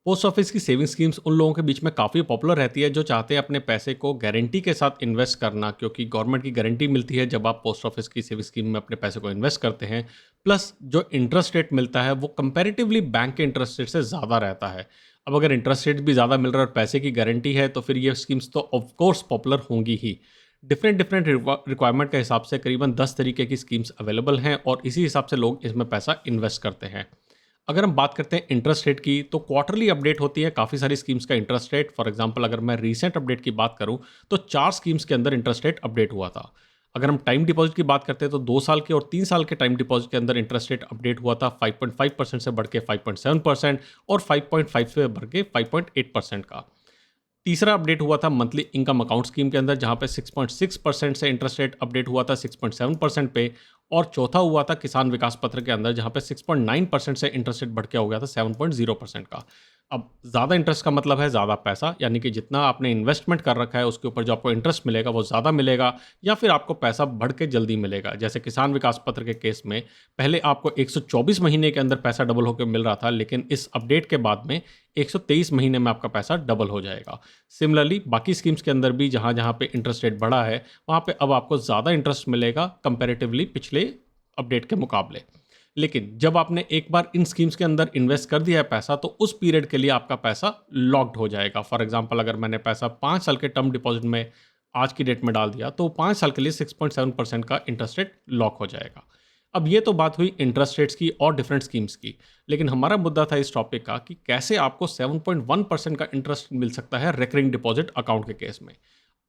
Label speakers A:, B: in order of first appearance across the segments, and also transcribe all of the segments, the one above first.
A: Post office की saving schemes उन लोगों के बीच में काफ़ी पॉपुलर रहती है जो चाहते हैं अपने पैसे को गारंटी के साथ इन्वेस्ट करना, क्योंकि गवर्नमेंट की गारंटी मिलती है जब आप पोस्ट ऑफिस की सेविंग स्कीम में अपने पैसे को इन्वेस्ट करते हैं। प्लस जो इंटरेस्ट रेट मिलता है वो कंपैरेटिवली बैंक के इंटरेस्ट रेट से ज़्यादा रहता है। अब अगर इंटरेस्ट रेट भी ज़्यादा मिल रहा है और पैसे की गारंटी है तो फिर ये स्कीम्स तो ऑफकोर्स पॉपुलर होंगी ही। डिफरेंट डिफरेंट रिक्वायरमेंट के हिसाब से करीबन 10 तरीके की स्कीम्स अवेलेबल हैं और इसी हिसाब से लोग इसमें पैसा इन्वेस्ट करते हैं। अगर हम बात करते हैं इंटरेस्ट रेट की, तो क्वार्टरली अपडेट होती है काफ़ी सारी स्कीम्स का इंटरेस्ट रेट। फॉर एग्जांपल अगर मैं रीसेंट अपडेट की बात करूं तो 4 स्कीम्स के अंदर इंटरेस्ट रेट अपडेट हुआ था। अगर हम टाइम डिपॉजिट की बात करते हैं तो 2 साल के और 3 साल के टाइम डिपॉजिट के अंदर इंटरेस्ट रेट अपडेट हुआ था 5.5% से बढ़ के 5.7% और 5.5 से बढ़ के 5.8% का। तीसरा अपडेट हुआ था मंथली इनकम अकाउंट स्कीम के अंदर, जहां पे 6.6% से इंटरेस्ट रेट अपडेट हुआ था 6.7% पे। और चौथा हुआ था किसान विकास पत्र के अंदर, जहां पे 6.9% से इंटरेस्ट रेट बढ़ के हो गया था 7.0% का। अब ज़्यादा इंटरेस्ट का मतलब है ज़्यादा पैसा, यानी कि जितना आपने इन्वेस्टमेंट कर रखा है उसके ऊपर जो आपको इंटरेस्ट मिलेगा वो ज़्यादा मिलेगा, या फिर आपको पैसा बढ़ के जल्दी मिलेगा। जैसे किसान विकास पत्र के केस में पहले आपको 124 महीने के अंदर पैसा डबल होकर मिल रहा था, लेकिन इस अपडेट के बाद में 123 महीने में आपका पैसा डबल हो जाएगा। सिमिलरली बाकी स्कीम्स के अंदर भी जहाँ जहाँ पे इंटरेस्ट रेट बढ़ा है वहाँ पे अब आपको ज़्यादा इंटरेस्ट मिलेगा कंपैरेटिवली पिछले अपडेट के मुकाबले। लेकिन जब आपने एक बार इन स्कीम्स के अंदर इन्वेस्ट कर दिया है पैसा, तो उस पीरियड के लिए आपका पैसा लॉक्ड हो जाएगा। फॉर एग्जांपल अगर मैंने पैसा 5 साल के टर्म डिपॉजिट में आज की डेट में डाल दिया तो 5 साल के लिए 6.7% का इंटरेस्ट रेट लॉक हो जाएगा। अब ये तो बात हुई इंटरेस्ट रेट्स की और डिफरेंट स्कीम्स की, लेकिन हमारा मुद्दा था इस टॉपिक का कि कैसे आपको 7.1% का इंटरेस्ट मिल सकता है रिकरिंग डिपॉजिट अकाउंट के केस में।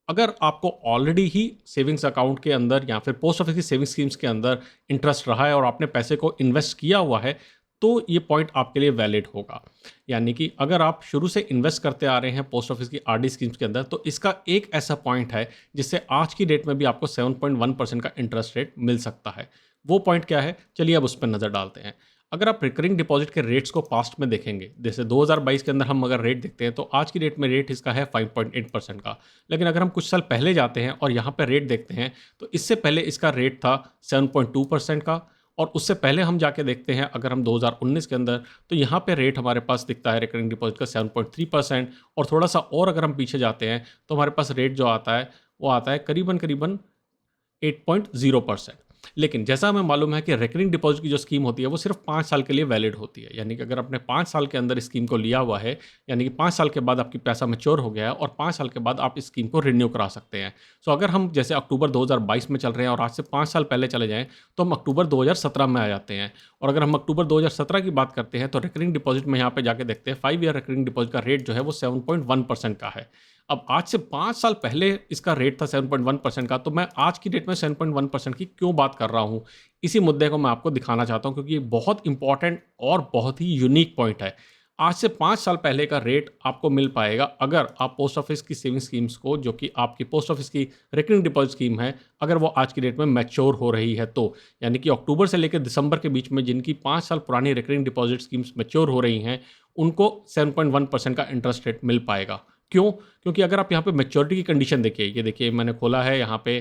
A: अगर आपको ऑलरेडी ही सेविंग्स अकाउंट के अंदर या फिर पोस्ट ऑफिस की सेविंग स्कीम्स के अंदर इंटरेस्ट रहा है और आपने पैसे को इन्वेस्ट किया हुआ है, तो ये पॉइंट आपके लिए वैलिड होगा। यानी कि अगर आप शुरू से इन्वेस्ट करते आ रहे हैं पोस्ट ऑफिस की आरडी स्कीम्स के अंदर, तो इसका एक ऐसा पॉइंट है जिससे आज की डेट में भी आपको 7.1% का इंटरेस्ट रेट मिल सकता है। वो पॉइंट क्या है, चलिए अब उस पर नज़र डालते हैं। अगर आप रिकरिंग डिपॉजिट के रेट्स को पास्ट में देखेंगे, जैसे 2022 के अंदर हम अगर रेट देखते हैं तो आज की डेट में रेट इसका है 5.8% का। लेकिन अगर हम कुछ साल पहले जाते हैं और यहाँ पर रेट देखते हैं तो इससे पहले इसका रेट था 7.2% का। और उससे पहले हम जाके देखते हैं अगर हम 2019 के अंदर, तो यहाँ पे रेट हमारे पास दिखता है रिकरिंग डिपॉजिट का 7.3%। और थोड़ा सा और अगर हम पीछे जाते हैं तो हमारे पास रेट जो आता है वो आता है करीबन करीबन 8.0%। लेकिन जैसा हमें मालूम है कि रिकरिंग डिपॉजिट की जो स्कीम होती है वो सिर्फ 5 साल के लिए वैलिड होती है। यानी कि अगर आपने 5 साल के अंदर इस स्कीम को लिया हुआ है, यानी कि 5 साल के बाद आपकी पैसा मैच्योर हो गया है और 5 साल के बाद आप इस स्कीम को रिन्यू करा सकते हैं। सो अगर हम जैसे अक्टूबर 2022 में चल रहे हैं और आज से 5 साल पहले चले जाएँ तो हम अक्टूबर 2017 में आ जाते हैं। और अगर हम अक्टूबर 2017 की बात करते हैं तो रिकरिंग डिपॉजिट में यहाँ पे जाके देखते हैं 5 ईयर रिकरिंग डिपॉजिट का रेट जो है वो 7.1% का है। अब आज से 5 साल पहले इसका रेट था 7.1% का, तो मैं आज की डेट में 7.1% की क्यों बात कर रहा हूँ? इसी मुद्दे को मैं आपको दिखाना चाहता हूँ, क्योंकि ये बहुत इंपॉर्टेंट और बहुत ही यूनिक पॉइंट है। आज से 5 साल पहले का रेट आपको मिल पाएगा अगर आप पोस्ट ऑफिस की सेविंग स्कीम्स को, जो कि आपकी पोस्ट ऑफिस की रिकरिंग डिपॉजिट स्कीम है, अगर वो आज की डेट में मैच्योर हो रही है तो। यानी कि अक्टूबर से लेकर दिसंबर के बीच में जिनकी 5 साल पुरानी रिकरिंग डिपॉजिट स्कीम्स मैच्योर हो रही हैं, उनको 7.1% का इंटरेस्ट रेट मिल पाएगा। क्यों? क्योंकि अगर आप यहाँ पे मैच्योरिटी की कंडीशन देखिए, ये देखिए मैंने खोला है यहाँ पे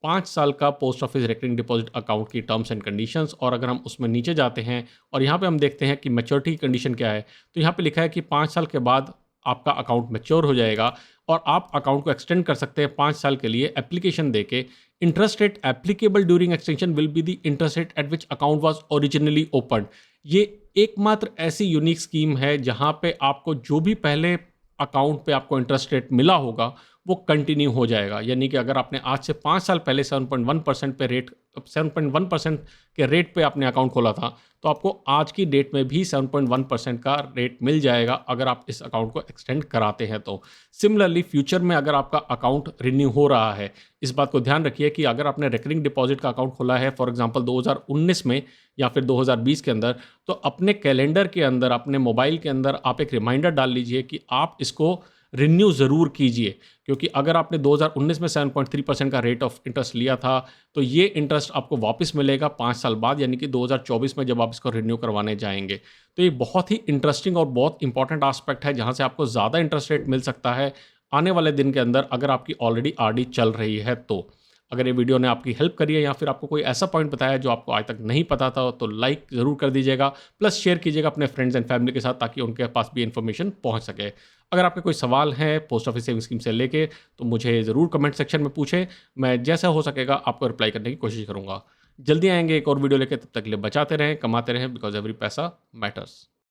A: 5 साल का post office recurring deposit account की टर्म्स एंड कंडीशंस, और अगर हम उसमें नीचे जाते हैं और यहाँ पे हम देखते हैं कि मैच्योरिटी की कंडीशन क्या है, तो यहाँ पे लिखा है कि 5 साल के बाद आपका अकाउंट मैच्योर हो जाएगा और आप अकाउंट को एक्सटेंड कर सकते हैं 5 साल के लिए एप्लीकेशन देके। Interest rate applicable during extension will be the interest rate at which account was originally open. ये एकमात्र ऐसी यूनिक स्कीम है जहाँ पे आपको जो भी पहले अकाउंट पे आपको इंटरेस्ट रेट मिला होगा वो कंटिन्यू हो जाएगा। यानी कि अगर आपने आज से 5 साल पहले 7.1% पे रेट 7.1% के रेट पे आपने अकाउंट खोला था, तो आपको आज की डेट में भी 7.1% का रेट मिल जाएगा अगर आप इस अकाउंट को एक्सटेंड कराते हैं तो। सिमिलरली फ्यूचर में अगर आपका अकाउंट रिन्यू हो रहा है, इस बात को ध्यान रखिए कि अगर आपने रिकरिंग डिपॉजिट का अकाउंट खोला है फॉर एग्जांपल 2019 में या फिर 2020 के अंदर, तो अपने कैलेंडर के अंदर, अपने मोबाइल के अंदर आप एक रिमाइंडर डाल लीजिए कि आप इसको रिन्यू ज़रूर कीजिए। क्योंकि अगर आपने 2019 में 7.3% का रेट ऑफ इंटरेस्ट लिया था, तो ये इंटरेस्ट आपको वापस मिलेगा 5 साल बाद, यानी कि 2024 में जब आप इसको रिन्यू करवाने जाएंगे। तो ये बहुत ही इंटरेस्टिंग और बहुत इंपॉर्टेंट आस्पेक्ट है जहाँ से आपको ज़्यादा इंटरेस्ट रेट मिल सकता है आने वाले दिन के अंदर अगर आपकी ऑलरेडी आरडी चल रही है तो। अगर ये वीडियो ने आपकी हेल्प करी है या फिर आपको कोई ऐसा पॉइंट बताया है जो आपको आज तक नहीं पता था, तो लाइक ज़रूर कर दीजिएगा, प्लस शेयर कीजिएगा अपने फ्रेंड्स एंड फैमिली के साथ ताकि उनके पास भी इन्फॉर्मेशन पहुंच सके। अगर आपके कोई सवाल हैं पोस्ट ऑफिस सेविंग स्कीम से लेके, तो मुझे ज़रूर कमेंट सेक्शन में पूछें। मैं जैसा हो सकेगा आपको रिप्लाई करने की कोशिश करूँगा। जल्दी आएंगे एक और वीडियो लेके, तब तक के लिए बचाते रहें, कमाते रहें, बिकॉज एवरी पैसा मैटर्स।